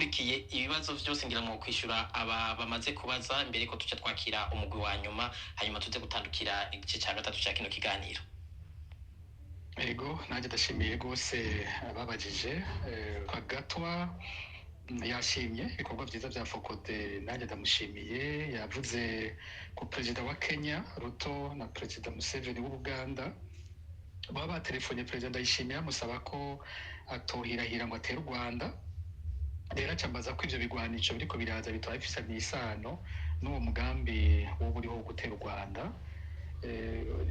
nkurikiye ibibazo byose ngira mu kwishura aba bamaze kubaza mbere ko tuca twakira umugwi wa nyuma hanyuma tuze gutandukira igice cya gatatu cya kino kiganiro. Ego nanjye ndashimiye gose ababajije Gatwa yashimye ibikorwa byiza bya Fokode, nanjye ndamushimiye. Yavuze ku perezida wa Kenya Ruto na perezida Museveni w'Uganda baba batelefone perezida Ndayishimiye amusaba ko atohirahira ngo atere u Rwanda. Rero acambaza ko ivyo bigwanisho biriko biraza bitwa bifisanye isano n'uwo mugambi wo buriho gutera u Rwanda.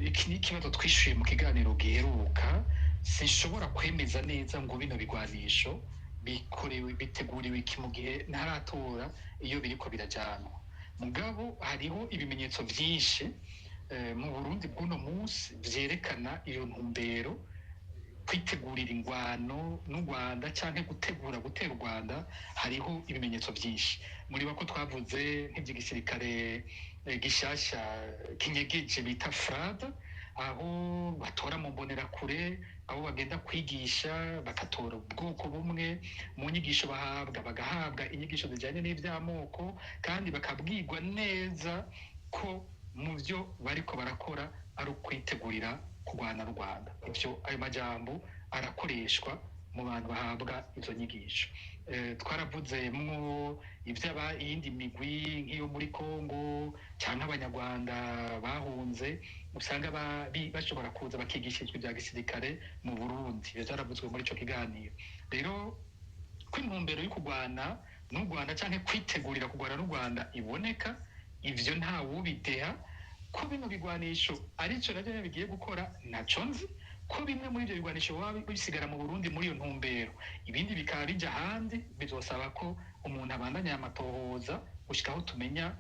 Iki ni ikibazo twishyuye mu kiganiro giheruka. Sinshobora kwemeza neza ngo bino bigwanisho bikorewe biteguriwe iki mu gihe ntaratora iyo biriko birajanwa. Mugabo hariho ibimenyetso vyinshi mu Burundi bw'uno munsi vyerekana iyo ntumbero, kwitegurira ingwano n'u Rwanda canke gutegura gutera u Rwanda. Hariho ibimenyetso vyinshi, muri bako twavuze nk'ivy'igisirikare gishasha kinyegeje bita FRAD, aho batora mu mbonerakure, aho bagenda kwigisha bakatora ubwoko bumwe mu nyigisho bahabwa, bagahabwa inyigisho zijanye n'ivy'amoko, kandi bakabwirwa neza ko mu vyo bariko barakora ari ukwitegurira kurwana n'u Rwanda. Ivyo ayo majambo arakoreshwa mu bantu bahabwa izo nyigisho. Twaravuzemwo ivy'aba iyindi migwi nk'iyo muri Kongo canke abanyarwanda bahunze usanga bashobora kuza bakigishijwe ibya gisirikare mu Burundi. Ivyo vyaravuzwe muri ico kiganiro. Rero ko intumbero yo kurwana n'u Rwanda canke kwitegurira kurwana n'u Rwanda iboneka, ivyo nta wubideha. Ko bino bigwanisho arico navyo bigiye gukora naco nzi, ko bimwe muri ivyo bigwanisho baba bisigara mu Burundi muri iyo ntumbero, ibindi bikaba bija ahandi. Bizosaba ko umuntu abandanya amatohoza gushika aho tumenya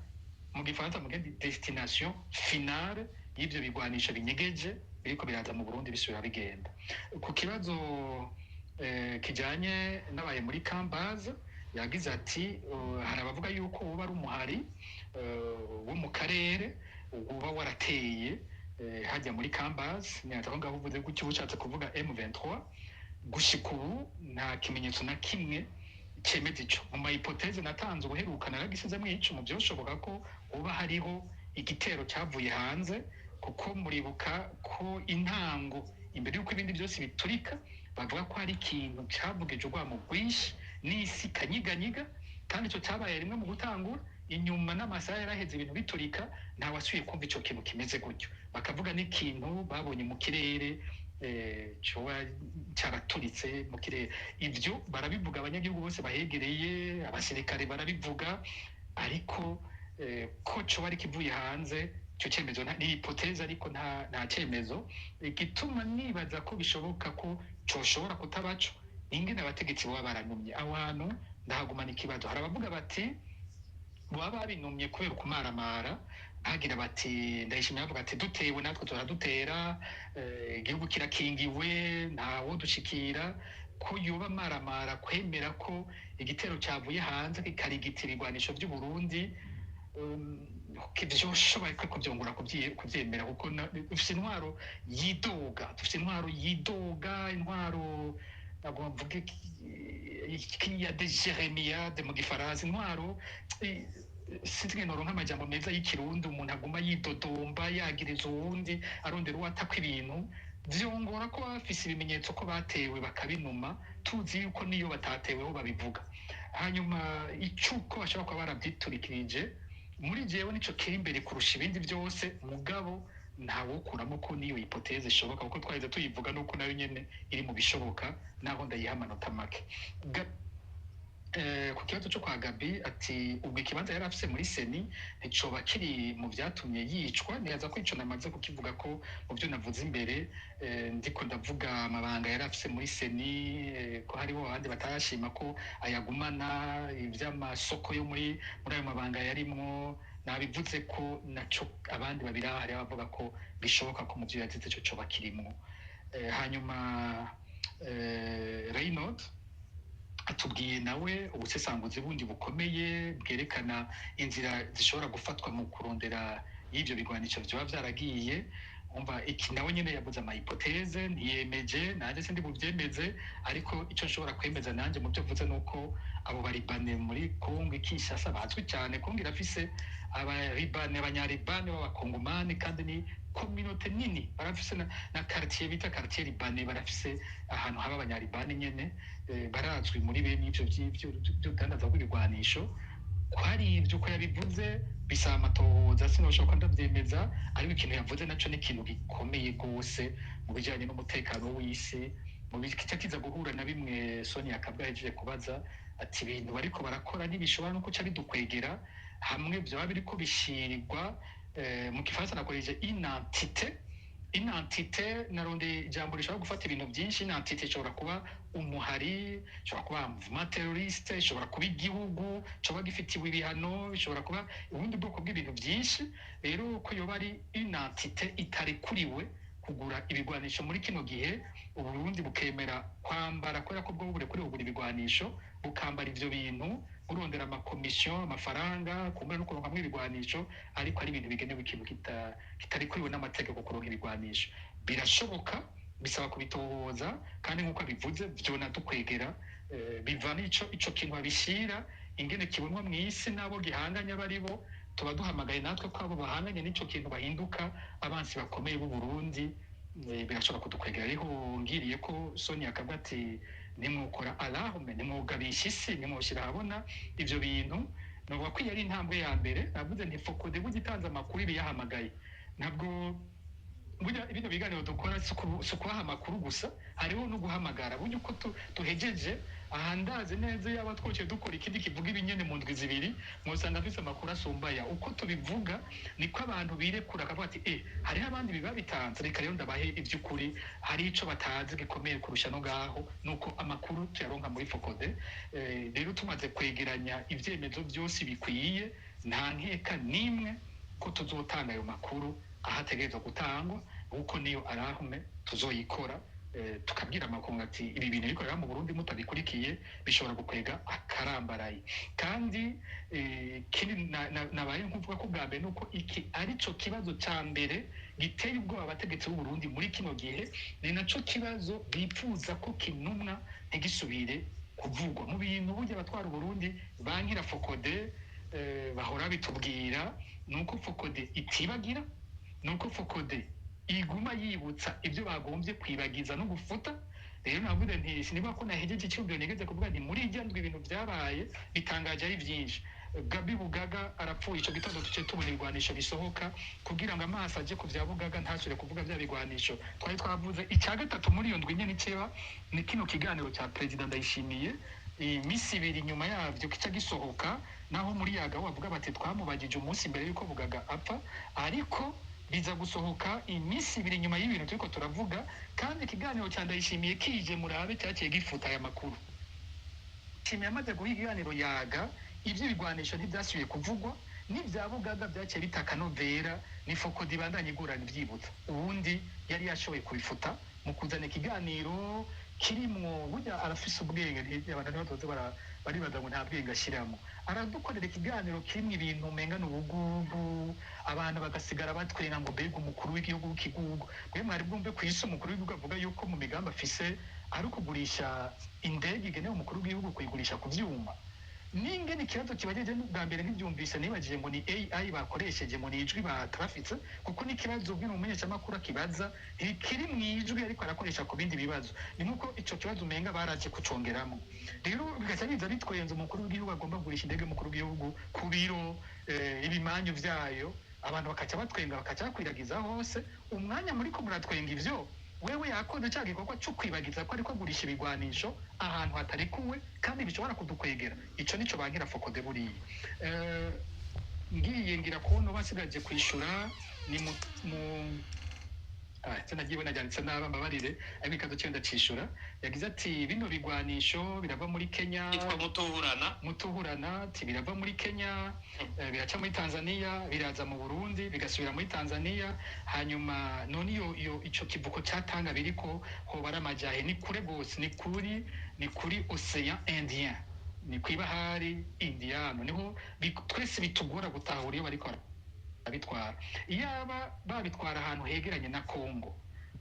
mu gifaransa mu destination finale y'ivyo bigwanisho binyegeje biriko biraza mu Burundi bisubira bigenda. Ku kibazo kijanye n'abaye muri Kambaza, yagize ati hari abavuga yuko uba ari umuhari wo mu karere uba warateye hajya muri Kambazi. Nyataho ngaho uvuze gutyo ushatse kuvuga M23. Gushika ubu nta kimenyetso na kimwe cemeza ico. Mu mahipoteze natanze ubuheruka naragisizemwo ico, mu byoshoboka ko uba hariho igitero cyavuye hanze, kuko muribuka ko intango imbere y'uko ibindi byose biturika bavuga ko hari ikintu cavugije urwamo rwinshi n'isi kanyiganyiga, kandi ico cyabaye rimwe mu gutangura. Inyuma n'amasaha yaraheze ibintu biturika, nta wasubiye kumva ico kintu kimeze gutyo. Bakavuga n'ikintu babonye mu kirere coba cyaraturitse mu kirere. Ivyo barabivuga abanyagihugu bose bahegereye, abasirikare barabivuga, ariko ko coba ari kivuye hanze ico cyemezo ni hypothèse, ariko nta cyemezo. Igituma nibaza ko bishoboka ko coshobora kutabaco ingene abategetsi baba baranumye abantu. Ndahagumana ikibazo. Hari abavuga bati baba babinumye kubera kumaramara, bagira bati Ndayishimiye avuga ati dutewe natwe turadutera, igihugu kirakingiwe ntawo dushikira. Ko yoba maramara kwemera ko igitero cyavuye hanze kikarigitira igwanisho by'u Burundi, kivyoshobora ko kubyongura kubyemera, kuko dufite intwaro yidoga, intwaro ntabwo mvuge ya de Jeremiade mu gifaransa, intwaro sinzi noronka amajambo meza y'ikirundi. Umuntu aguma yidodomba yagiriza uwundi arondera uwataka ibintu, vyongora ko bafise ibimenyetso ko batewe bakabinuma, tuzi yuko niyo batateweho babivuga. Hanyuma icuko bashobora kuba barabyiturikirije muri jewe nico kiri imbere kurusha ibindi byose. Mugabo ntawokuramo ko niyo hypothèse ishoboka, kuko twaheze tuyivuga nuko nayo nyene iri mu bishoboka, naho ndayiha amanota make. Ku kibazo cyo kwa Gabi ati ubwo ikibanza yari afise muri Seni nticoba kiri mu vyatumye yicwa. Neza ko ico namaze kukivuga ko mu byo navuze imbere, ndiko ndavuga amabanga yari afise muri Seni, ko hariho abandi batashima ko ayagumana, ivy'amasoko yo muri ayo mabanga yarimwo. Nabivuze ko naco abandi babirahari bavuga ko bishoboka ko mu byo yazize cyo coba kirimwo. Hanyuma Reynold atubwiye nawe ubusesanguzi bundi bukomeye bwerekana inzira zishobora gufatwa mu kurondera y'ibyo bigwanisho byoba byaragiye. umva iki nawe nyine yabuze amahipoteze ntiyemeje nanjye sindi bubyemeze ariko icyo nshobora kwemeza nanjye mu byo mvuze ni uko abo baribane muri Kongo Kinshasa bazwi cyane. Kongo irafise abanyaribane b'abakongomani kandi ni kominote nini, barafise na quartier bita quartier libane, barafise ahantu haba abanyaribane nyene barazwi muri bene ivyo by'udandaza bw'ibigwanisho. Kwari ibyo uko yabivuze bisaba amatohoza sinoshobora ndabyemeza, ariko ikintu yavuze naco ni ikintu gikomeye gose mu bijanye n'umutekano w'isi. Mu bikica kiza guhura na bimwe Sonia Kabwa yaje kubaza ati ibintu bariko barakora ntibishobora no kuca bidukwegera hamwe, byaba biriko bishirirwa mu Kifaransa nakoresheje inantite naronde ijambo rishobora gufata ibintu byinshi. Inantite ishobora kuba umuhari, ishobora kuba mouvement terroriste, ishobora kuba igihugu coba gifitiwe ibihano, ishobora kuba ubundi bwoko bw'ibintu byinshi. Rero ko yoba ari inantite itarekuriwe kugura ibigwanisho muri kino gihe, Uburundi bukemera kwambara kubera ko bwo burekuriwe kugura ibigwanisho, bukambara ivyo bintu urondera amakomisiyo amafaranga kumbura no kuronka ibigwanisho, ariko ari ibintu bigenewe ikintu kitarikuriwe n'amategeko kuronka ibigwanisho. Birashoboka, bisaba kubitohoza, kandi nk'uko bivuze vyona dukwegera biva n'ico kintu babishira ingene kibonwa mw'isi n'abo gihanganya baribo. Tuba duhamagaye natwe ko abo bahanganye n'ico kintu bahinduka abansi bakomeye b'u Burundi. Birashobora kudukwegera. Ariho ngiriye ko Sonia Kabwa ati nimukora alarme, nimugabisha isi, nimushyira habona ivyo bintu. Novuga ko yari intambwe ya mbere. Navuze nti Focode bugitanze amakuru ibiyahamagaye, ntabwo burya ibintu biganiro dukora si kubaha amakuru gusa, hariho no guhamagara. Burya uko tuhejeje ahandaze neza yaba twoce dukora ikindi kivuga ibinyene mu ndwi zibiri, mwosanga afise amakuru asumbaya. Uko tubivuga niko abantu birekura akavuga ati hariho abandi biba bitanze, reka rero ndabahe ivy'ukuri, hari ico batazi gikomeye kurusha no ngaho, nuko amakuru tuyaronka muri Focode. Rero tumaze kwegeranya ivyemezo byose bikwiye, nta nkeka nimwe ko tuzotanga ayo makuru ahategerezwa gutangwa, uko niyo arahume tuzoyikora. Tukabwira amakungu ati ibi bintu bikorera mu Burundi mutabikurikiye bishobora gukwega akarambaraye. Kandi kindi nabaye nkuvuga ko bwa mbere nuko iki arico kibazo ca mbere giteye ubwoba abategetsi b'u Burundi muri kino gihe, ni naco kibazo bipfuza ko kinumwa ntigisubire kuvugwa mu bintu. Burya abatwara u Burundi bankira Focode bahora bitubwira nuko Focode itibagira, nuko Focode iguma yibutsa ibyo bagombye kwibagiza no gufuta. Rero navuze nti siniba ko nahejeje icyumviro nigeze kuvuga nti muri ijyandwe ibintu byabaye bitangaje ari byinshi. Gabi Bugaga arapfuye ico gitondo tuce tubona ibigwanisho bisohoka, kugira ngo amaso aje ku vya Bugaga ntasubire kuvuga bya bigwanisho. Twari twavuze icya gatatu muri iyo ndwi nyene niceba ni kino kiganiro cya President Ndayishimiye, imisi ibiri nyuma yavyo kica gisohoka, naho muri yaga bavuga bati twamubagije umunsi mbere yuko Bugaga apfa, ariko biza gusohoka imisi ibiri nyuma y'ibintu turiko turavuga. Kandi ikiganiro cya Ndayishimiye kije murabe cyaciye gifuta aya makuru. Ndayishimiye amaze guha ikiganiro yaga, ivyo bigwanisho ntivyasubiye kuvugwa, n'ivya Bugaga byaciye bitaka novera, ni Focode ibandanye igorana ivyibutsa. Ubundi yari yashoboye kubifuta mu kuzana ikiganiro kirimwo, burya arafise ubwenge, abantu ntibazoze baribaza ngo nta bwenge ashiramo. Aradukorera ikiganiro kirimwo ibintu umenga n'ubugugu, abantu bagasigara batwenga ngo mbega umukuru w'igihugu w'ikigugu. Mwe mwari bwumve kw'isi umukuru w'igihugu avuga yuko mu migambi afise ari ukugurisha indege igenewe umukuru w'igihugu, kuyigurisha ku vyuma. N'ingene ikibazo kibageje bwa mbere ntibyumvise, nibagije ngo ni AI bakoresheje, ngo ni ijwi batrafitse, kuko n'ikibazo bw'ino mumenyeshamakuru akibaza kiri mu ijwi ariko arakoresha ku bindi bibazo. Ni nuko ico kibazo umenga baraje kucongeramo. Rero bigaca biza bitwenze umukuru w'igihugu agomba kugurisha indege umukuru w'igihugu ku biro, ibimanyu vyayo, abantu bakaca batwenga bakaca bakwiragiza hose. Umwanya muri ko muratwenga ivyo, wewe yakoze cya gikorwa cyo kwibagiza ko ariko agurisha ibigwanisho ahantu hatarekuwe kandi bishobora kudukwegera. Ico nico bankira Focode buriye. Ngiye ngira kubona basigaje kwishura ni mu nagiye najyanitse n'aba mbabarire, ariko ikazo cyenda cishura. Yagize ati bino bigwanisho birava muri Kenya, yitwa mutuhurana ati birava muri Kenya, biraca muri Tanzania, biraza mu Burundi, bigasubira muri Tanzania, hanyuma none iyo ico kivuko cyatanga biriko ho baramajahe ni kure gose, ni kuri Ocean Indien, ni kwibahari Indiano, niho twese bitugora gutahura iyo bariko babitwara iyaba babitwara ahantu hegeranye na Kongo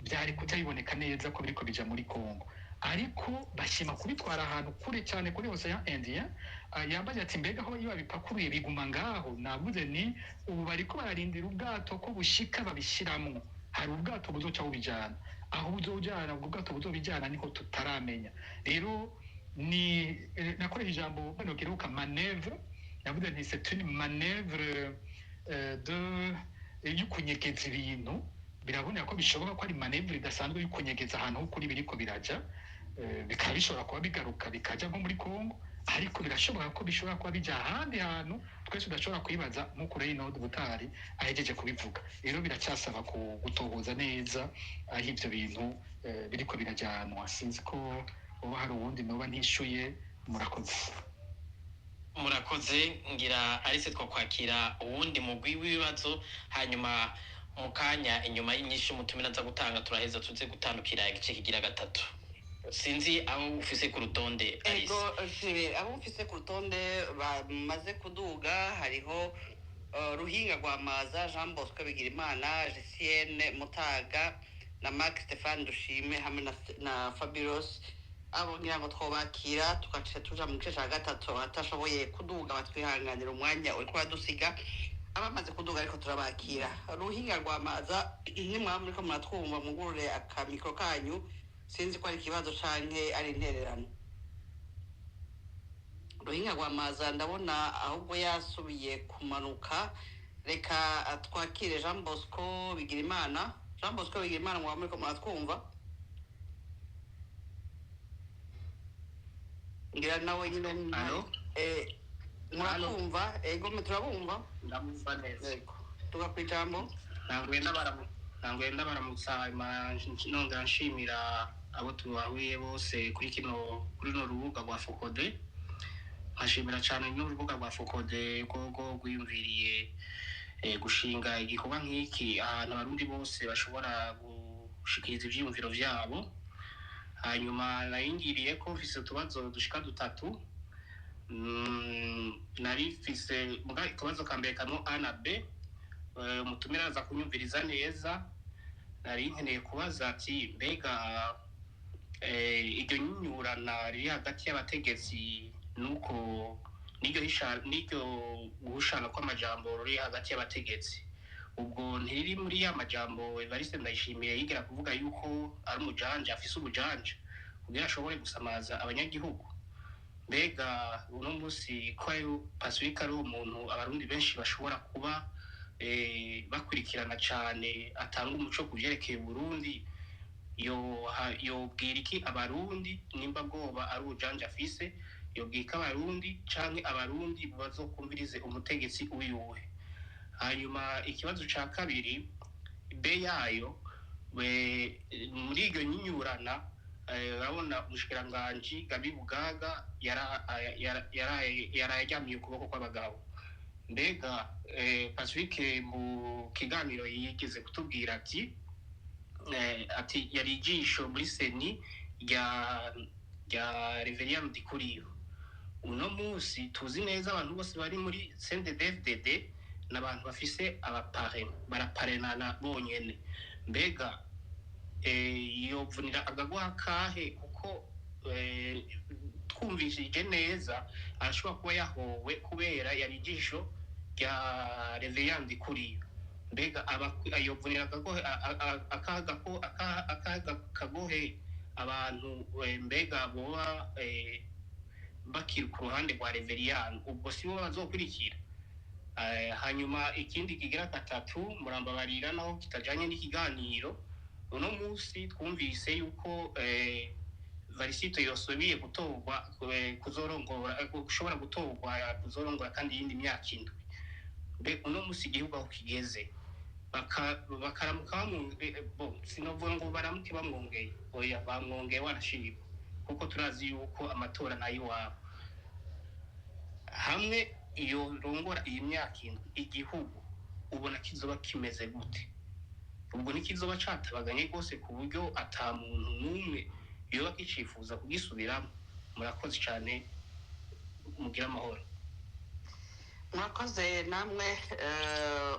byari kuja biboneka neza ko biriko bija muri Kongo ariko bashima kubitwara ahantu kure cyane kuri Ocean Indien. Yambaye ati mbega aho iyo babipakuruye biguma ngaho, navuze ni ubu bariko bararindira ubwato ko bushika babishiramwo, hari ubwato buzoca bubijana aho buzojana, ubwo bwato buzobijana niko tutaramenya. Rero ni nakoresha ijambo bano kiruka manevre, navuze nti c'est une manevre de y'ukunyegeza ibintu. Biraboneka ko bishoboka ko ari manevre idasanzwe y'ukunyegeza ahantu kuri biriko biraja, bikaba bishobora kuba bigaruka bikaja nko muri Kongo, ariko birashoboka ko bishobora kuba bija ahandi hantu twese udashobora kwibaza nk'uko Reynold Butari ahejeje kubivuga. Rero biracyasaba gutohoza neza aho ivyo bintu biriko birajanwa. Sinzi ko uba hari uwundi noba ntishuye. Murakoze ngira arise twakwakira uwundi mugwi w'ibibazo, hanyuma mu kanya inyuma y'inyinshi mutumira nza gutanga turaheza tuze gutandukira igice kigira gatatu. Sinzi abo ufise ku rutonde Alice. Abo ufise ku rutonde bamaze kuduga hariho Ruhinga Rwamaza, Jean Bosco Bigirimana, Jesienne Mutaga na Mark Stéphane Dushime hamwe na Fabulous. Abo ngira ngo twobakira tugace tuja mu gice cya gatatu. Atashoboye kuduga batwihanganira umwanya uri kwadusiga, abamaze kuduga ariko turabakira. Ruhinga Rwamaza nimwa muri ko muratwumva mugurure akamikro kanyu, sinzi ko ari ikibazo canke ari intererano. Ruhinga Rwamaza ndabona ahubwo yasubiye kumanuka, reka twakire Jean Bosco Bigirimana. Jean Bosco Bigirimana mwa muri ko muratwumva? Ngira nawe nyine murakumva? Ego turabumva. Ndamumva neza. Tugakwijambo. Nangwenda baramutsa nongera nshimira abo tubahuye bose kuri no rubuga rwa Focode. Nkashimira cyane n'urubuga rwa Focode gogo gwiyumviriye gushinga igikorwa nk'iki ahantu abarundi bose bashobora gushikiriza ivyiyumviro vyabo. Hanyuma nayingiriye ko mfise utubazo dushika dutatu. Nari mfise ikibazo ka mbere kano A na B, umutumira aza kunyumviriza neza. Nari nkeneye kubaza ati mbega iryo nyinyurana riri hagati y'abategetsi nuko n'iryo guhushana kw'amajambo ruri hagati y'abategetsi, ubwo ntiri muri ya majambo Evariste Ndayishimiye yigira kuvuga yuko ari umujanja, afise ubujanja kugira ashobore gusamaza abanyagihugu. Mbega uno munsi ko ari Pacifique ari umuntu abarundi benshi bashobora kuba bakurikirana cyane, atanga umuco kuvyerekeye Burundi, yobwira iki abarundi nimba bwoba ari ubujanja afise, yobwika abarundi canke abarundi bazokumvirize umutegetsi uyuwe. Hanyuma ikibazo ca kabiri B yayo muri iryo nyinyurana, urabona umushikiranganji Gabi Bugaga yarayajyamiye ukuboko kw'abagabo. Mbega Pacifique mu kiganiro yigeze kutubwira ati yari ijisho muri seni rya Reverien Ndikuriyo. Uno munsi tuzi neza abantu bose bari muri CNDD-FDD n'abantu bafise baraparenana bonyene. Mbega yovunira agagwa kahe kuko twumvishije neza arashobora kuba yahowe kubera yari ijisho rya Reverien Ndikuriyo. Mbega yovunira akagohe abantu mbega boba bakiri ku ruhande rwa Reverien, ubwo si bo bazokurikira. Hanyuma ikindi kigira gatatu murambabarira naho kitajanye n'ikiganiro. Uno munsi twumvise yuko Varisito yosobiye gutorwa kuzorongora, gushobora gutorwa kuzorongora kandi yindi myaka indwi. Mbe uno munsi igihugu aho kigeze bakaramuka sinovuga ngo baramuke bamwongeye, oya bamwongeye wanashima kuko turazi yuko amatora nayo wabo hamwe iyo rongora iyi myaka indwi igihugu ubona kizoba kimeze gute? Ubwo nikizoba catabaganye rwose ku buryo ata muntu n'umwe yoba kicifuza kugisubiramo. Murakoze cyane, mugira amahoro. murakoze namwe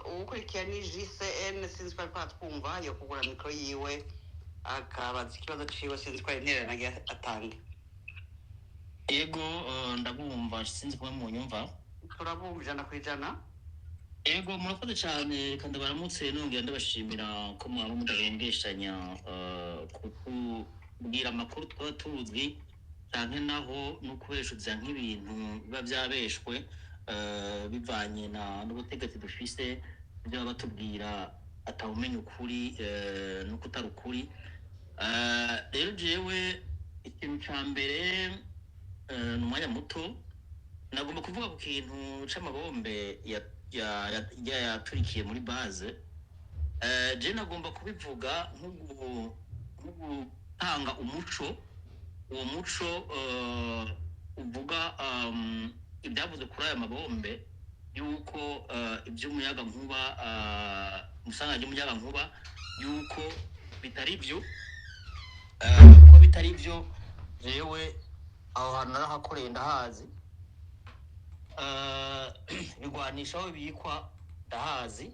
uwukurikiye ni JCN sinzi ko ariko twumva yo kugura mikoro yiwe akabaza ikibazo ciwe sinzi ko ari intererano atanga. Ego ndabumva sinzi kuba mu nyumva. Turabumva ijana ku ijana. Ego murakoze cyane kandi baramutse nongera ndabashimira ko mwaba mudarengeshanya kubwira amakuru twaba tuzwi cyane naho no kubeshuza nk'ibintu biba byabeshwe bivanye n'ubutegetsi dufise ibyo batubwira atawumenya ukuri no kutari ukuri. Rero jewe ikintu cya mbere ni umwanya muto nagomba kuvuga ku kintu c'amabombe yaturikiye muri base. Je nagomba kubivuga nk'ugutanga umuco, uwo muco uvuga ibyavuze kuri aya mabombe yuko iby'umuyaga nkuba musanga ry'umuyaga nkuba yuko bitari byo ko bitari byo. Jewe aho hantu narahakoreye ndahazi, bigwanisha aho bikwa ndahazi,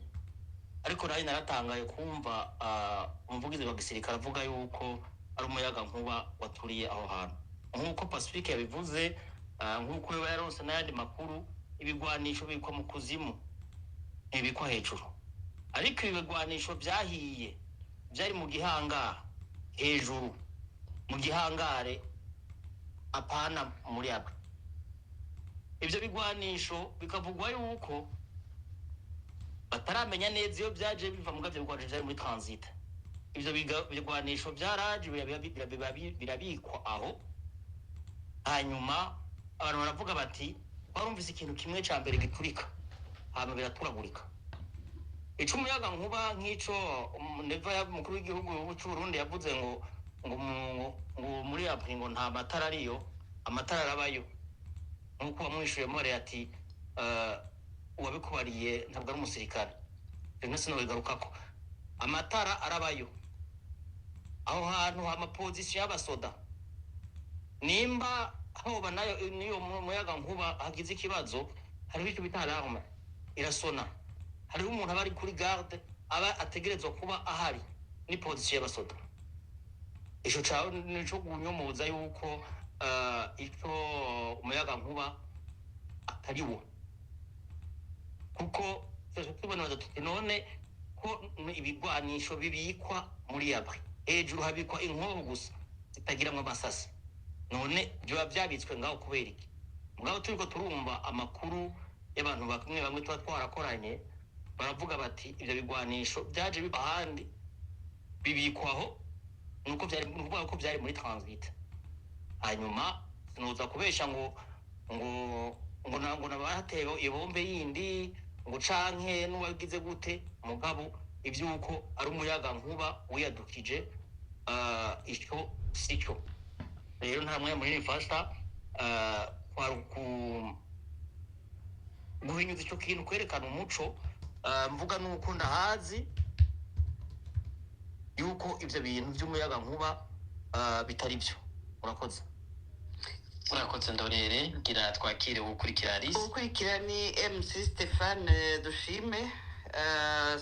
ariko nayo naratangaye kumva umuvugizi wa gisirikare avuga yuko ari umuyaga nkuba waturiye aho hantu. Nk'uko Pacifique yabivuze, nk'uko yaba yaronse n'ayandi makuru, ibigwanisho bikwa mu kuzimu ntibikwa hejuru, ariko ibigwanisho byahiye byari mu gihangara hejuru, mu gihangare apana muri aba. Ibyo bigwanisho bikavugwa yuko bataramenya neza iyo byaje biva mu gavyo bigwanisho byari muri transit. Ibyo bigwanisho byaraje birabikwa aho, hanyuma abantu baravuga bati barumvise ikintu kimwe cya mbere giturika hama biraturagurika. Ico umuyaga nkuba nk'ico neva ya mukuru w'igihugu cy'u Burundi yavuze ngo muri April ngo nta matara ariyo, amatara arabayo. Nkuko wamwishuye more ati uwabikubariye ntabwo ari umusirikare, bimwe sinobigarukako. Amatara arabayo aho hantu hama position y'abasoda, nimba hoba nayo niyo muyaga nkuba hagize ikibazo, hariho icyo bita alarme irasona, hariho umuntu aba ari kuri garde aba ategerezwa kuba ahari ni position y'abasoda. Ico caho nico kunyomoza yuko icyo umuyaga nkuba atari wo, kuko tubona tuti none ko ibigwanisho bibikwa muri April hejuru habikwa inkoho gusa zitagiramwe amasasi, none byo byabitswe ngaho kubera iki? Mugabo turiko turumva amakuru y'abantu bamwe bamwe tuba twarakoranye baravuga bati ibyo bigwanisho byaje biba handi bibikwaho nuko byari kuvuga ko byari muri transit. Hanyuma nuza kubesha ngo nabatewe ibombe yindi ngo canke n'uwagize gute, mugabo ivyuko ari umuyaga nkuba wiyadukije icyo sicyo. Rero nta mwe muri nifasha guhinyuza icyo kintu kwerekana umuco. Mvuga nuko ndahazi yuko ivyo bintu by'umuyaga nkuba bitari byo. Urakoze Ndorere, ngira twakire ukurikira Alice. Ukurikira ni MC Stéphane Dushime,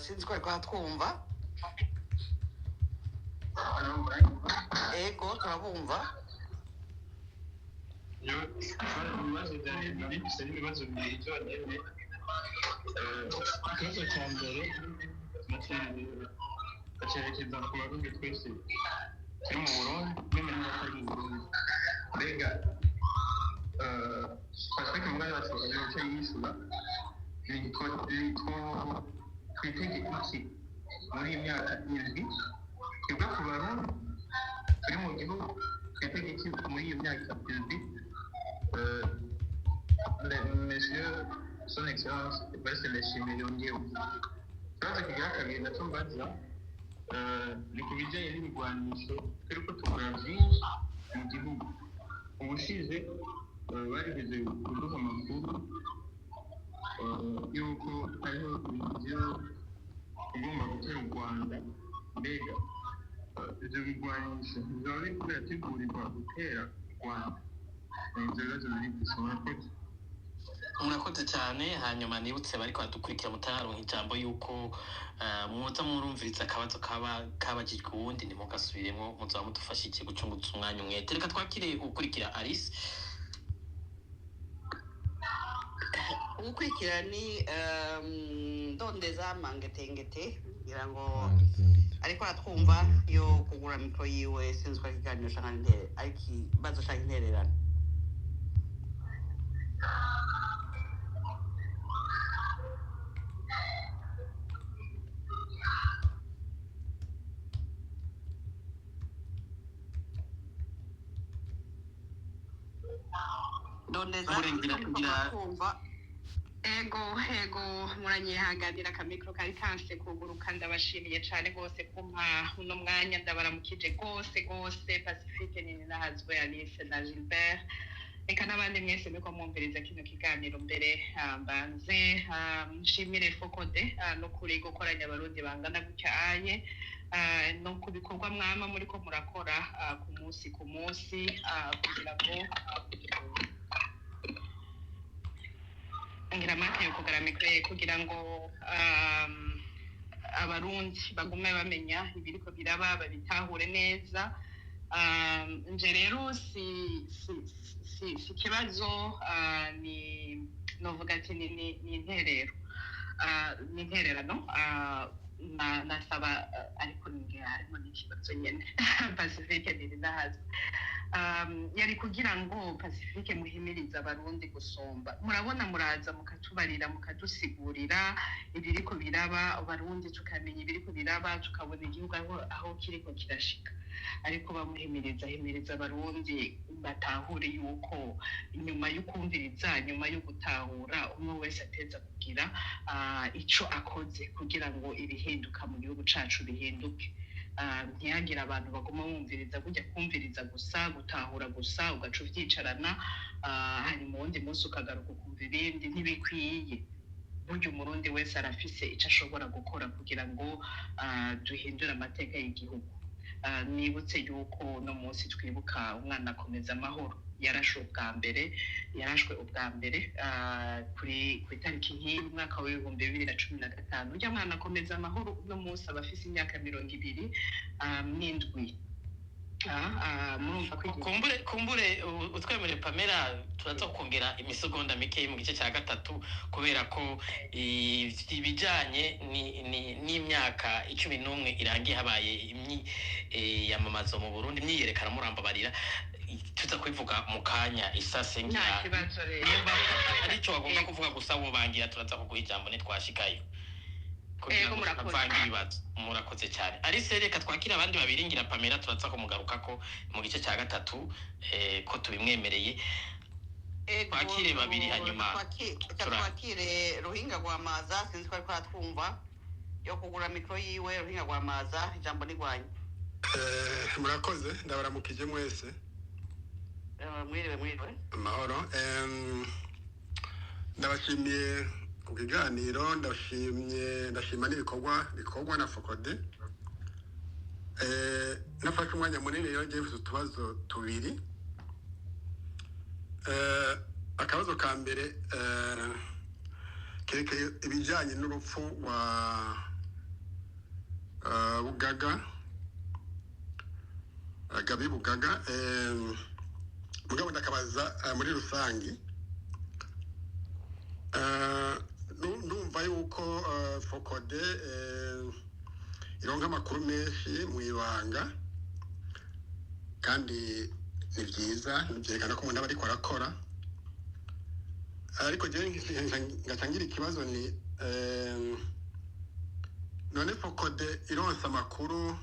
sinzi ko ariko hatwumva. Ego turabumva. Yo ibibazo byari ibibazo bibiri byonyine. Ikibazo cya mbere bacerekeza ku barundi twese turi mu Burundi n'imwe n'abatari mu Burundi. Mbega Pacifique mugari basohoye icyo yishyura twitege iki muri iyi myaka irindwi, twebwe ku barundi turi mu gihugu twitege iki muri iyo myaka irindwi? Monsieur son excellence Evariste Ndayishimiye yongewe. Ikibazo kigira kabiri nacyo mbaza ni ku bijyanye n'ibigwanisho turiko tugura byinshi mu gihugu. Ubushize barigeze kuduha amakuru yuko hariho ibyo ugomba gutera u Rwanda. Mbega ibyo bigwanisho bizaba biriko birategurirwa gutera u Rwanda? Ni ibyo bibazo biri gusa. Murakoze. murakoze cyane hanyuma nibutse bariko badukurikira mutararonka ijambo yuko muza murumviriza akabazo kabagijwe uwundi ntimugasubiremo muzaba mudufashije gucungutsa umwanya umwe reka twakire ukurikira Alice. ugukurikira ni ndondeza mangetengete kugira ngo ariko aratwumva yo kugura mikoro yiwe sinzi ko ikiganiro shaka ntere ariko ikibazo shaka intererano. ndondeza kumva ego muranyihanganira akamikro kari kanse kuguruka ndabashimiye cyane rwose kumpa uno mwanya ndabaramukije rwose Pacifique nini nahazwe Alice na Gilbert reka n'abandi mwese muriko mwumviriza kino kiganiro mbere mbanze nshimire Focode no kuri gukoranya abarundi bangana gutya aye no ku bikorwa mwama muriko murakora ku munsi kugira ngo ngiramake kugaramikre kugira ngo abarundi bagume bamenya ibiriko biraba babitahure neza. Nje rero si kibazo ni novuga ati ni intererano nasaba ariko harimo n'ikibazo nyene Pacifique niri nahazi yari kugira ngo Pacifique muhimiriza abarundi gusomba murabona muraza mukatubarira mukadusigurira ibiriko biraba abarundi tukamenya ibiriko biraba tukabona igihugu aho kiriko kirashika ariko himiriza abarundi batahure yuko inyuma y'ukumviriza nyuma yo gutahura umwe wese ateza kugira ico akoze kugira ngo ibihinduka mu gihugu cacu bihinduke. Ntiyagira abantu baguma bumviriza kujya kumviriza gusa gutahura gusa ugaca uvyicarana hanyuma uwundi munsi ukagaruka ukumva ibindi ntibikwiye. Burya umurundi wese arafise ico ashobora gukora kugira ngo duhindure amateka y'igihugu. Nibutse yuko no munsi twibuka umwana akomeza amahoro yarashwe ubwa mbere kuri itariki nk'iyi umwaka wa 2015 urya mwana akomeza amahoro no munsi abafise imyaka 27 kumbure utwemere Pamela turaza kongera imisegonda mike mu gice cya gatatu kubera ko ibijanye n'imyaka 11 irangiye habaye yamamazo mu Burundi myiyerekana murambabarira tuza kubivuga mu kanya isase ngira arico bagomba kuvuga gusa bo bangira turaza kuguha ijambo nitwashikayo murakoze cyane Alice reka twakira abandi babiri ngira Pamela turaza kumugaruka ko mu gice cya gatatu ko tubimwemereye twakire babiri hanyuma twakire Ruhinga rwa Maza sinzi ko ariko atwumva yo kugura mikoro yiwe Ruhinga rwa Maza ijambo nigwanye. Murakoze ndabaramukije mwese. Mwiriwe amahoro. Ndabashimiye ku kiganiro ndashima n'ibikorwa na Focode. Nafashe umwanya munini rero ngiye mfite utubazo tubiri. Akabazo ka mbere kerekeye ibijyanye n'urupfu wa Bugaga Gabi Bugaga mugabo ndakabaza muri rusangi ndumva yuko Focode ironka amakuru menshi mu ibanga kandi ni byiza byerekana ko umuntu aba ariko arakora ariko jewe ngatangira ikibazo ni none Focode ironsa amakuru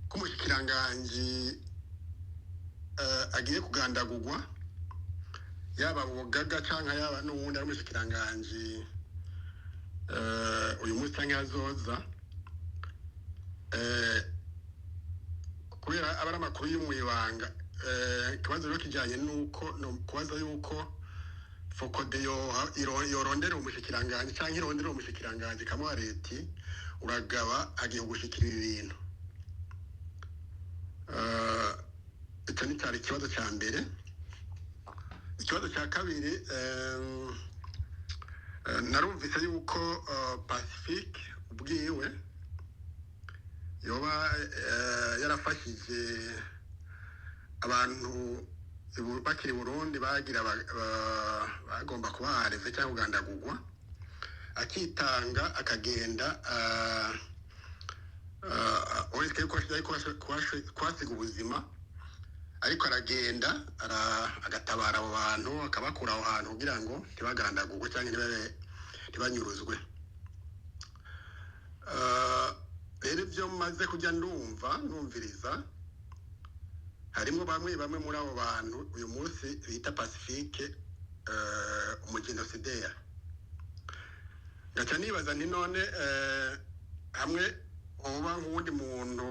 k'umushikiranganji agiye kugandagurwa yaba Bugaga canka yaba n'uwundi ari umushikiranganji uyu munsi canke azoza kubera abari amakuru y'umwibanga ikibazo rero kijanye nuko kubaza yuko Focode yorondera umushikiranganji canke irondera umushikiranganji kamuha leti uragaba agiye gushikira ibintu. Icyo ni cyari ikibazo cya mbere. ikibazo cya kabiri narumvise yuko Pacifique ubwiwe yoba yarafashije abantu bakiri Burundi bagira bagomba kuba hareve cyangwa kugandagurwa akitanga akagenda uretse ko kwasiga ubuzima ariko aragenda agatabara abo bantu akabakura aho hantu kugira ngo ntibagandagurwe cyangwa ntibanyuruzwe. Rero ibyo maze kujya numviriza harimo bamwe muri abo bantu uyu munsi bita Pacifique umugenosideri. Ngaca nibaza nti none hamwe uba nk'uwundi muntu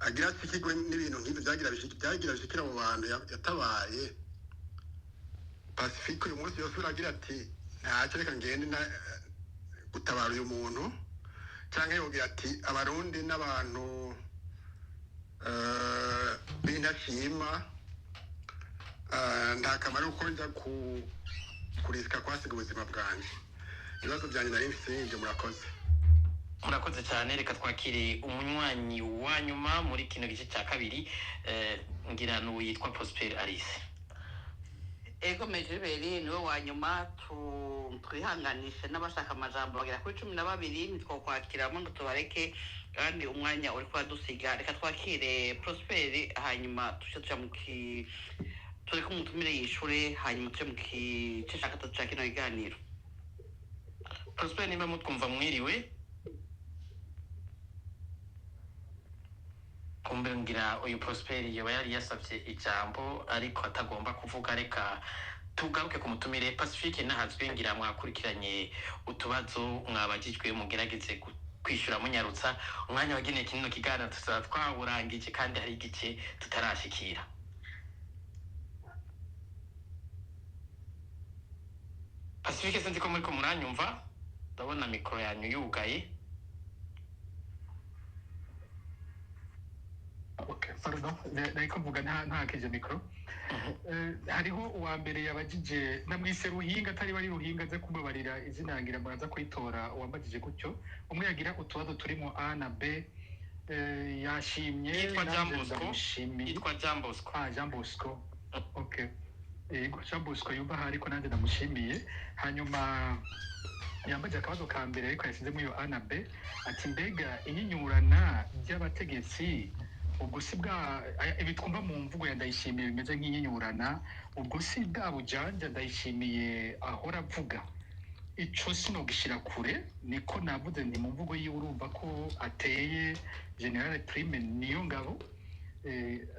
agira ashikirwe n'ibintu nk'ibyo byagira bishikira abo bantu yatabaye, Pacifique uyu munsi yose uragira ati ntacyo reka ngende gutabara uyu muntu, cyangwa yogira ati abarundi n'abantu b'intashima nta kamaro ko njya kurisika kwasiga ubuzima bwanjye. Ibibazo byanjye nari mfite ibyo. murakoze cyane. Reka twakire umunywanyi wa nyuma muri kino gice cya kabiri, ngira n'uwo yitwa Prosper Alice. Ego Mejiberi niwe wa nyuma, twihanganishe n'abashaka amajambo bagera kuri 12 nitwo kwakiramo ngo tubareke kandi umwanya uri kwadusiga. Reka twakire Prosper hanyuma tuca turi kumutumire yishure hanyuma tuje mu gice cya gatatu cya kino kiganiro. Prosper, niba mutwumva mwiriwe? Kumbe ngira uyu Prosper yoba yari yasabye ijambo ariko atagomba kuvuga. Reka tugaruke ku mutumire Pacifique Nahazwe, ngira mwakurikiranye utubazo mwabagijwe mugerageze kwishura munyarutsa. Umwanya wageneye kino kiganiro tuzaba twawurangije kandi hari igice tutarashikira. Pacifique, sinzi ko muri ko muranyumva, ndabona mikoro yanyu yugaye. Okay, pardon, nariko mvuga ntakije mikoro. Hariho uwa mbere yabajije namwise Ruhinga, atari bari Ruhinga ze kubabarira izina ngira muraza kwitora uwambajije gutyo. Umwe yagira utubazo turimo A na B, yashimye Yitwa Jean Bosco. Jean Bosco. Okay. Jean Bosco yumva hari ko nanjye ndamushimiye. Hanyuma yambaje akabazo ka mbere ariko yasizemo iyo A na B, ati mbega inyinyurana by'abategetsi ubwo si bwa ibi twumva mu mvugo ya Ndayishimiye bimeze nk'inyinyurana, ubwo si bwa bujanja Ndayishimiye ahora avuga. Ico sino gishira kure, niko navuze ndi mu mvugo yiwe urumva ko ateye General Prime niyo ngabo.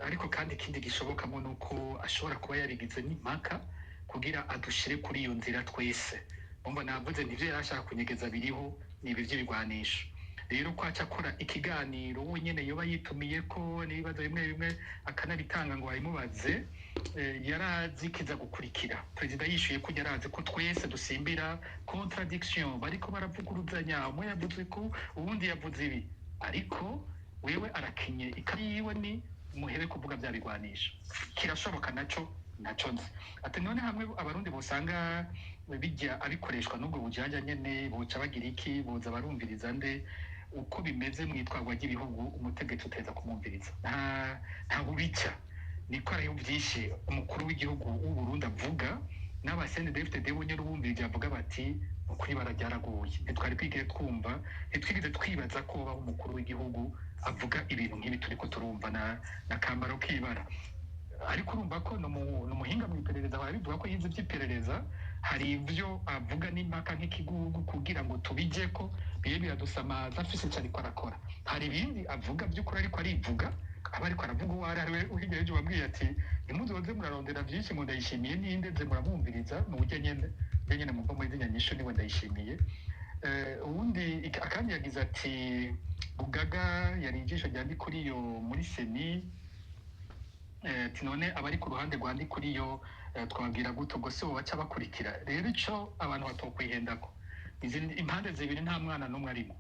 Ariko kandi ikindi gishobokamo nuko ashobora kuba yarigize n'impaka kugira adushire kuri iyo nzira twese. Umva navuze ntivyo yarashaka kunyegeza biriho nibi by'ibigwanisho. Rero ko aca akora ikiganiro wenyene yoba yitumiye ko n'ibibazo bimwe akanabitanga ngo bayimubaze, yarazikiza gukurikira. Perezida yishuye ko yarazi ko twese dusimbira contradiction, bariko baravuguruzanya, umwe yavuze ko uwundi yavuze ibi, ariko wewe arakinye ikayiwe ni muhebe kuvuga bya bigwanisha. Kirashoboka naco nzi. Ati none hamwe abarundi bosanga bijya abikoreshwa n'ubwo bujanja nyene boca bagira iki, boza barumviriza nde uko bimeze mwitwagwa ry'ibihugu umutegetsi uteza kumumviriza. Nta bubica niko ariho byinshi umukuru w'igihugu w'u Burundi avuga, n'abasende DFTD bonye rubumvije avuga bati ukuri bararyaraguye. Ntitwari kwigire twumva, ntitwigire twibaza ko baho umukuru w'igihugu avuga ibintu nk'ibi turiko turumva na kambaro kibara. Ariko urumva ko n'umuhinga mu iperereza barabivuga ko yize by'iperereza, hari ivyo avuga n'impaka nk'ikigugu kugira ngo tubije ko biye biradusamaza afise icyo ariko arakora. Hari ibindi avuga by'ukuri ariko arivuga, aba ariko aravuga uwo ari we uhigereje wabwiye ati ntimuzoze murarondera byinshi mu Ndayishimiye ninde ze muramwumviriza mu buryo nyene muva muri zinya nyisho niwe Ndayishimiye. Ubundi akandi yagize ati Bugaga yari ijisho ryandi kuri yo muri Seni, none abari ku ruhande rwandi kuri yo twabwira guto ngo se baca bakurikira. Rero ico abantu batokwihendako, izi impande zibiri nta mwana n'umwe arimo.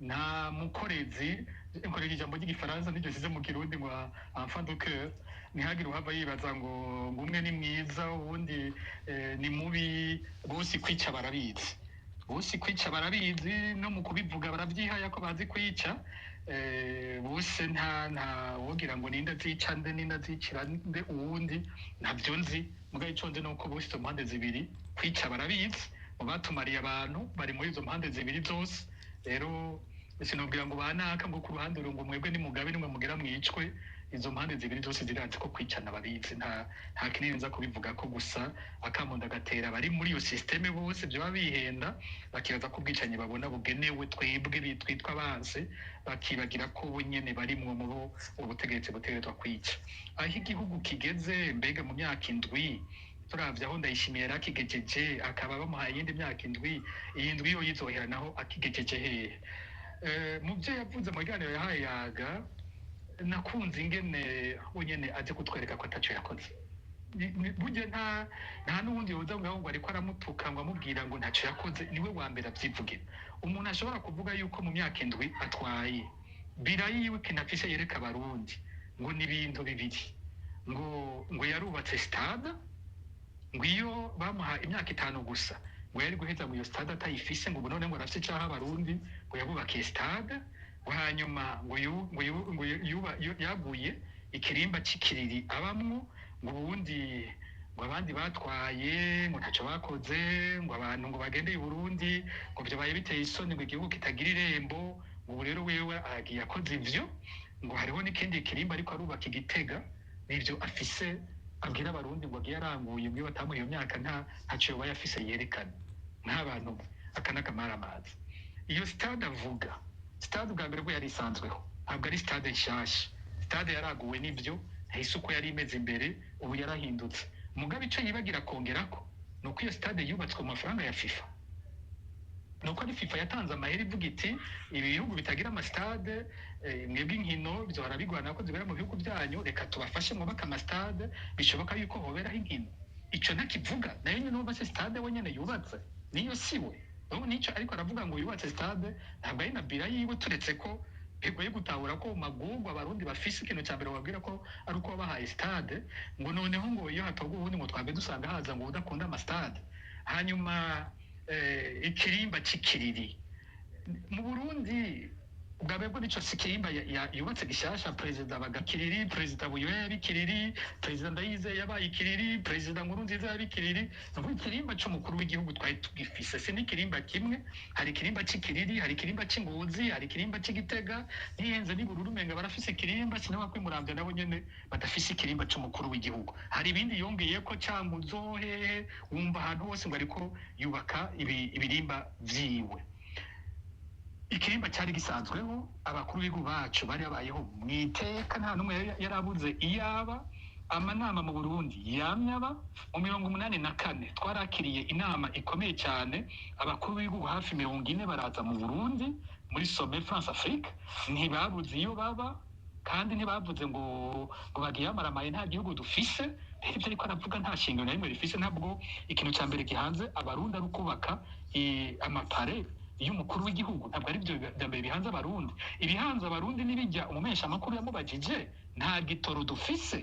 nta mukorezi nkorera ijambo ry'igifaransa n'iryo size mu kirundi ngo enfant de cœur ntihagire uhava yibaza ngo umwe ni mwiza uwundi ni mubi bose kwica barabizi no mu kubivuga barabyihaya ko bazi kwica bose nta wogira ngo ninde azica nde ninde azicira nde uwundi ntabyo nzi mugabo icyo nzi ni uko bose izo mpande zibiri kwica barabizi mu batumariye abantu bari muri izo mpande zibiri zose rero sinubwira ngo banaka ngo ku ruhande ngo mwebwe ni mugabe nimwe mugera mwicwe izo mpande zibiri zose zirazi ko kwicana babizi nta kinini nza kubivuga ko gusa akamunda gatera bari muri iyo systeme bose byo babihenda bakibaza ko ubwicanyi babona bugenewe twebwe bitwitwa abanse bakibagira ko bo nyene barimwo mu ubutegetsi butegerezwa kwica aho igihugu kigeze mbega mu myaka indwi turavye aho Ndayishimiye rakigejeje akaba bamuhaye iyindi myaka indwi iyi ndwi yo yizohera naho akigejeje hehe mu byo yavuze mu biganiro yahaye yaga nakunze ingene wenyene aje kutwereka ko ataco yakoze burya nta n'uwundi yoza ngo ariko aramutuka ngo amubwira ngo ntaco yakoze niwe wa mbere avyivugira umuntu ashobora kuvuga yuko mu myaka indwi atwaye birayiwe kinafise yereka abarundi ngo ni ibintu bibiri ngo yarubatse stade ngo iyo bamuha imyaka 5 gusa ngo yari guheza mu iyo stade atayifise ngo none ngo arafise cyaha abarundi ngo yabubakiye stade hanyuma ngo yaguye ikirimba c'ikiriri abamwo ngo ubundi ngo abandi batwaye ngo ntacyo bakoze ngo abantu ngo bagendeye Burundi ngo byabaye biteye isoni ngo igihugu kitagira irembo ngo rero wewe agiye akoze ivyo ngo hariho n'ikindi kirimba ariko arubaka Igitega n'ivyo afise abwira abarundi ngo agiye aranguye ngo batamuye iyo myaka ntacyo bayafise yerekana nk'abantu akanakamara amazi iyo stade avuga stade bwa mbere yari isanzweho ntabwo ari stade nshasha stade yaraguwe n'ibyo hahise uko yari imeze imbere ubu yarahindutse mugabe icyo yibagira kongerako ni uko iyo stade yubatswe mu mafaranga ya FIFA nuko ari FIFA yatanze amahera ivuga iti ibi bihugu bitagira amastade mwebwe inkino byohora bigwana ko zibera mu bihugu byanyu reka tubafashe mwubaka amastade bishoboka yuko hoberaho inkino ico ntakivuga nayo nyine nubatse stade wenyene yubatse niyo siwe nico ariko aravuga ngo yubatse stade ntabwo ari na bira yiwe turetse ko bigoye gutahura ko magurwa abarundi bafise ikintu cya mbere babwira ko ari uko bahaye stade ngo noneho ngo iyo hatogwa ubundi ngo twambe dusanga haza ngo udakunda amastade hanyuma ikirimba c'ikiriri mu Burundi ubwabwo nico sikirimba yubatse gishasha president bagakiriri president Buyoya yabikiriri president Ndayize yabaye ikiriri president Nkurunziza yabikiriri ngo ikirimba c'umukuru w'igihugu twari tugifise se n'ikirimba kimwe hari ikirimba c'ikiriri hari ikirimba c'Ingozi hari ikirimba c'Igitega niyenze ni Bururu menga barafise ikirimba sinaba kwimuramvya nabo nyene badafise ikirimba c'umukuru w'igihugu hari ibindi yongeye ko Cankuzo hehe wumva ahantu hose ngo ariko yubaka ibirimba vyiwe ikirimba cyari gisanzweho abakuru b'igihugu bacu bari babayeho mwiteka nta numwe yarabuze iyaba amanama mu Burundi yamyaba mu 1984 twarakiriye inama ikomeye cyane abakuru b'igihugu hafi 40 baraza mu Burundi muri Sommet France Afrique ntibabuze iyo baba kandi ntibavuze ngo bagiye amaramaye nta gihugu dufise ibyo ariko aravuga nta shingiro na rimwe rifise ntabwo ikintu cya mbere gihanze abarundi ari ukubaka amapare y'umukuru w'igihugu ntabwo ari byo byambere bihanze abarundi ibihanze abarundi nibijya umumesha makuru yamubajije nta gitoro dufise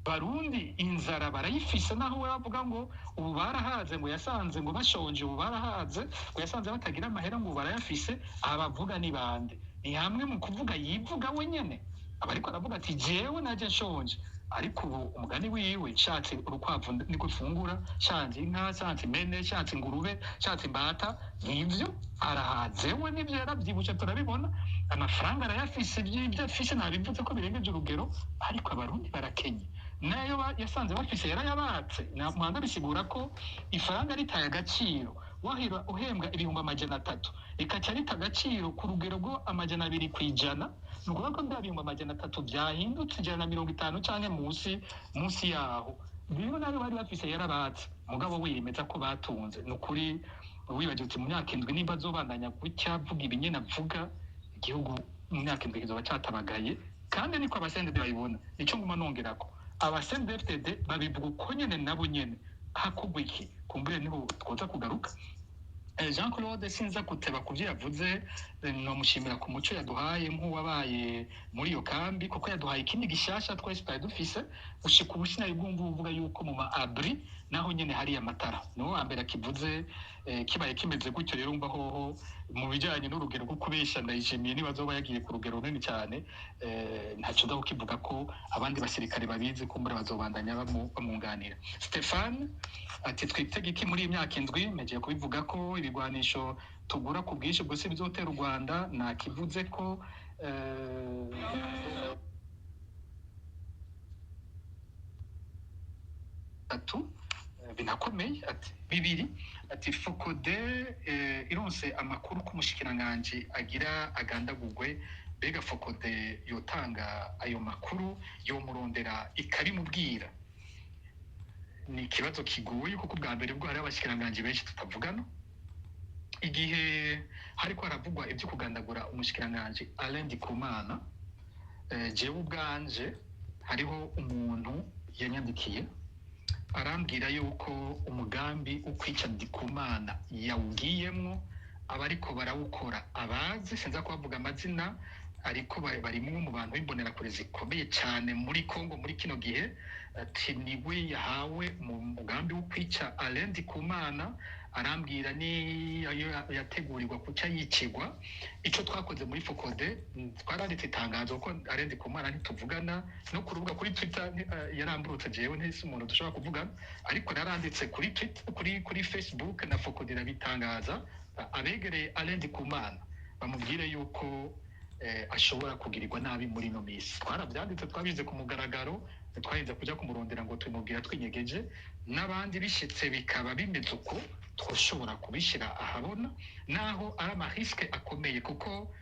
abarundi inzara barayifise naho we bavuga ngo ubu barahaze ngo yasanze ngo bashonje ubu barahaze ngo yasanze batagira amahera ngo barayafise abavuga ni bande ni hamwe mu kuvuga yivuga wenyene abariko aravuga ati jewe naje nshonje ariko ubu umugani wiwe nshatse urukwavu niko fungura shanze inka shanze impene shanze ingurube shanze imbata nivyo arahaze we nivyo yaravyibushe turabibona amafaranga arayafise ibyo afise ntabivuze ko birengeje urugero ariko abarundi barakenye nayo yasanze bafise yarayabatse namwanda bisigura ko ifaranga ritaye agaciro wahira uhembwa 300 ikaca rita agaciro ku rugero rwo 200 kwijana nukuvuga ko ndabiyumba 300 byahindutse 150 canke munsi yaho rero nayo bari bafise yarabatse mugabo wiyemeza ko batunze nukuri wibajutse mu myaka 7 nimba zobandanya gucyavuga ibinyena avuga igihugu mu myaka 7 kizoba catabagaye kandi niko abasende bayibona nico nguma nongerako abasende FTD babivuga uko nyene nabo nyene hakugwa iki kumbure niho twoza kugaruka Jean Claude sinza kuteba kuvyo yavuze nomushimira ku muco yaduhaye nk'uwabaye muri iyo kambi kuko yaduhaye ikindi gishasha twese twari dufise ushika ubu sinari bwumva uvuga yuko mu ma abri naho nyene hari amatara no ambere akivuze kibaye kimeze gutyo rero umva hoho mu bijanye n'urugero rwo kubesha ndayishimiye nibazoba yagiye ku rugero runini cyane ntaco ndaho kivuga ko abandi basirikare babizi ko muri bazobandanya bamunganira. Stefan ati twitege iki muri imyaka indwi megiye kubivuga ko ibigwanisho tugura ku bwinshi bwose bizotera u Rwanda nakivuze ko binakomeye ati bibiri ati Fokode ironse amakuru ku mushikiranganje agira agandagugwe bega Fokode yotanga ayo makuru yo murondera ikabimubwira ni ikibazo kigoye kuko bwa mbere bwo hari abashikiranganje benshi tutavugana igihe hariko haravugwa ibyo kugandagura umushikiranganje Alain Ndikumana jewe ubwanje hariho umuntu yanyandikiye arambwira yuko umugambi ukwica Ndikumana yawugiyemwo abariko barawukora abazi sinza kubavuga amazina ariko barimwe mu bantu b'imbonera kure zikomeye cyane muri Kongo muri kino gihe ati niwe yahawe mu mugambi wo kwica Alain Ndikumana arambwira ni yategurirwa kuca yicigwa ico twakoze muri Fokode twaranditse itangazo ko Alain Ndikumana ntituvugana no kurubuga kuri Twitter yaramburutse jewe ntese umuntu dushobora kuvugana ariko naranditse kuri Twitter kuri Facebook na Fokode rabitangaza abegereye Alain Ndikumana bamubwire yuko ashobora kugirirwa nabi muri no misi twarabyanditse twabize ku mugaragaro twahinze kujya kumurondera ngo tumubwira twinyegeje n'abandi bishitse bikaba bimeze uko twoshobora kubishira ahabona naho ari amariske akomeye kuko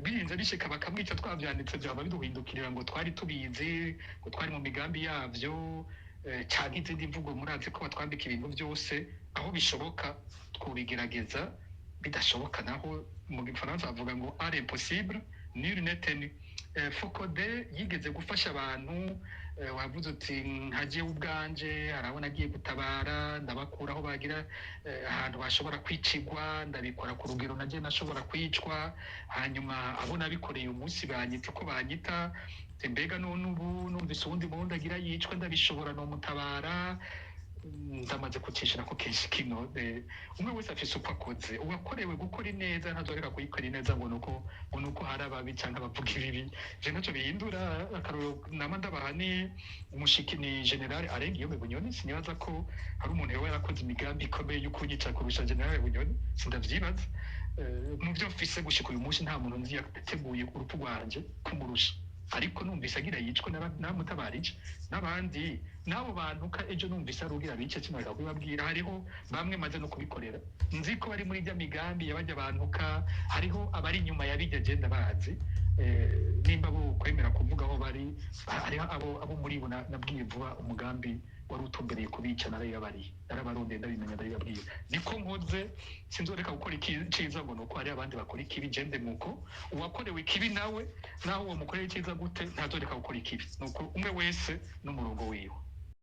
birinze bishika bakamwica twavyanditse byaba biduhindukirira ngo twari tubizi ngo twari mu migambi yavyo cyangwa izindi mvugo murazi ko batwambika ibintu byose aho bishoboka twobigerageza bidashoboka naho mu gifaransa bavuga ngo are impossible nul n'est tenu. Fokode yigeze gufasha abantu wavuze uti nkaje ubwanje arabona agiye gutabara ndabakura aho bagira ahantu bashobora kwicigwa ndabikora ku rugero naje nashobora kwicwa hanyuma abona bikoreye umunsi banyita ko banyita mbega none ubu numvise ubundi muntu agira yicwa ndabishobora no mutabara ndamaze kucishira ko kenshi kino umwe wese afise uko akoze uwakorewe gukora ineza ntazoreka kuyikora ineza ngo nuko hari ababi cyangwa abavuga ibibi je ntacyo bihindura akaroro nama ndabaha ni umushikini general arenga iyo Bunyoni sinibaza ko hari umuntu yewe yarakoze imigambi ikomeye yo kunyica kurusha general Bunyoni sindavyibaza mu byo mfise gushika uyu munsi nta muntu nzi yateguye urupfu rwanje kumurusha ariko numvise agira yicwe n'amutabarije n'abandi nabo bantu ka ejo numvise arugira bice kinaka kubabwira hariho bamwe maze no kubikorera nzi ko bari muri rya migambi yabajya abantu ka hariho abari inyuma yabijya agenda bazi nimba bo kwemera kuvuga aho bari hariho abo muri bo nabwiye vuba umugambi wari utumbereye kubica narayabari narabarondeye ndabimenya ndabibabwira niko nkoze sinzoreka gukora iciza ngo nuko hari abandi bakora ikibi jende muko uwakorewe ikibi nawe naho uwo mukoreye iciza gute ntazoreka gukora ikibi nuko umwe wese n'umurongo wiwe